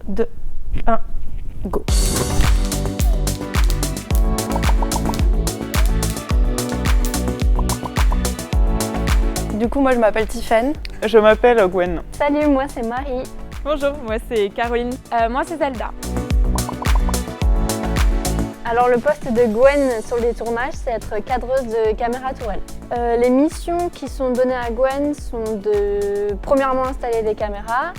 2, 1, go. Du coup, moi je m'appelle Tiffaine. Je m'appelle Gwen. Salut, moi c'est Marie. Bonjour, moi c'est Caroline. Moi c'est Zelda. Alors le poste de Gwen sur les tournages, c'est être cadreuse de caméra tourelle. Les missions qui sont données à Gwen sont de premièrement installer des caméras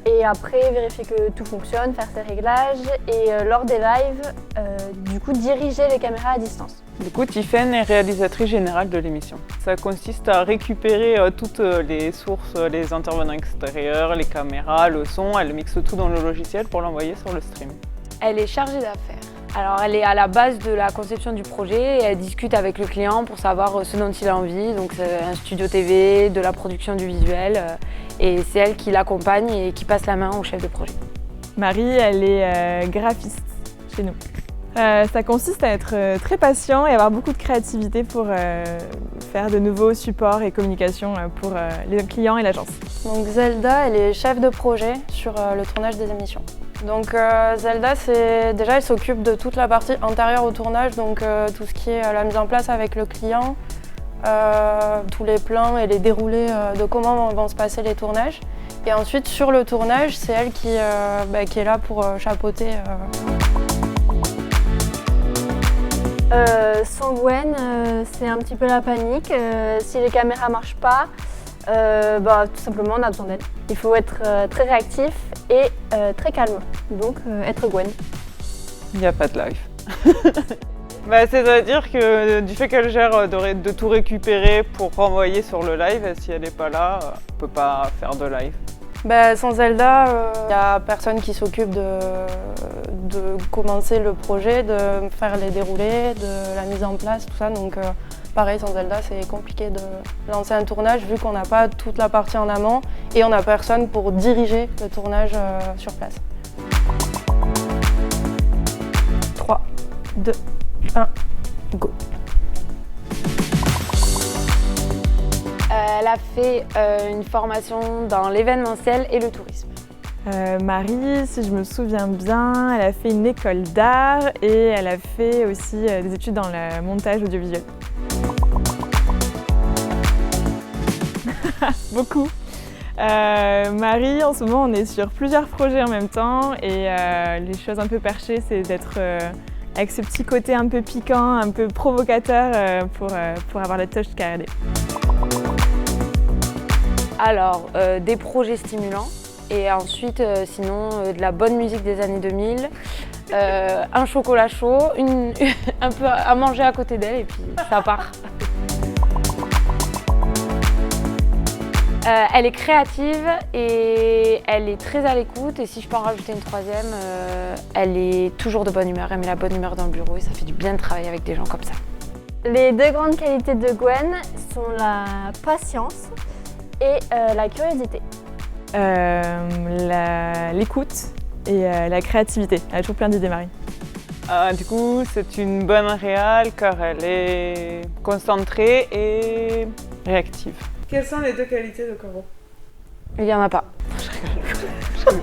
et après vérifier que tout fonctionne, faire ses réglages et lors des lives, du coup diriger les caméras à distance. Du coup, Tiffaine est réalisatrice générale de l'émission. Ça consiste à récupérer toutes les sources, les intervenants extérieurs, les caméras, le son, elle mixe tout dans le logiciel pour l'envoyer sur le stream. Elle est chargée d'affaires. Alors elle est à la base de la conception du projet et elle discute avec le client pour savoir ce dont il a envie. Donc c'est un studio TV, de la production du visuel et c'est elle qui l'accompagne et qui passe la main au chef de projet. Marie, elle est graphiste chez nous. Ça consiste à être très patient et avoir beaucoup de créativité pour faire de nouveaux supports et communications pour les clients et l'agence. Donc Zelda, elle est chef de projet sur le tournage des émissions. Donc Zelda, déjà elle s'occupe de toute la partie antérieure au tournage, donc tout ce qui est la mise en place avec le client, tous les plans et les déroulés de comment vont se passer les tournages. Et ensuite sur le tournage, c'est elle qui est là pour chapeauter. Sans Gwen, c'est un petit peu la panique. Si les caméras marchent pas, tout simplement on a besoin d'aide. Il faut être très réactif et très calme, donc être Gwen. Il n'y a pas de live. C'est-à-dire que du fait qu'elle gère de tout récupérer pour renvoyer sur le live, si elle n'est pas là, on ne peut pas faire de live. Sans Zelda, il n'y a personne qui s'occupe de commencer le projet, de faire les déroulés, de la mise en place, tout ça. Donc pareil, sans Zelda, c'est compliqué de lancer un tournage vu qu'on n'a pas toute la partie en amont et on n'a personne pour diriger le tournage sur place. 3, 2, 1, go. Elle a fait une formation dans l'événementiel et le tourisme. Marie, si je me souviens bien, elle a fait une école d'art et elle a fait aussi des études dans le montage audiovisuel. Beaucoup. Marie, en ce moment, on est sur plusieurs projets en même temps et les choses un peu perchées, c'est d'être avec ce petit côté un peu piquant, un peu provocateur pour avoir la touche KRD. Alors, des projets stimulants et ensuite, sinon, de la bonne musique des années 2000, un chocolat chaud, un peu à manger à côté d'elle et puis ça part. Elle est créative et elle est très à l'écoute et si je peux en rajouter une troisième, elle est toujours de bonne humeur, elle met la bonne humeur dans le bureau et ça fait du bien de travailler avec des gens comme ça. Les deux grandes qualités de Gwen sont la patience et la curiosité. L'écoute et la créativité. Elle a toujours plein d'idées, Marie. Du coup, c'est une bonne réal car elle est concentrée et réactive. Quelles sont les deux qualités de Caro ? Il n'y en a pas. Je rigole.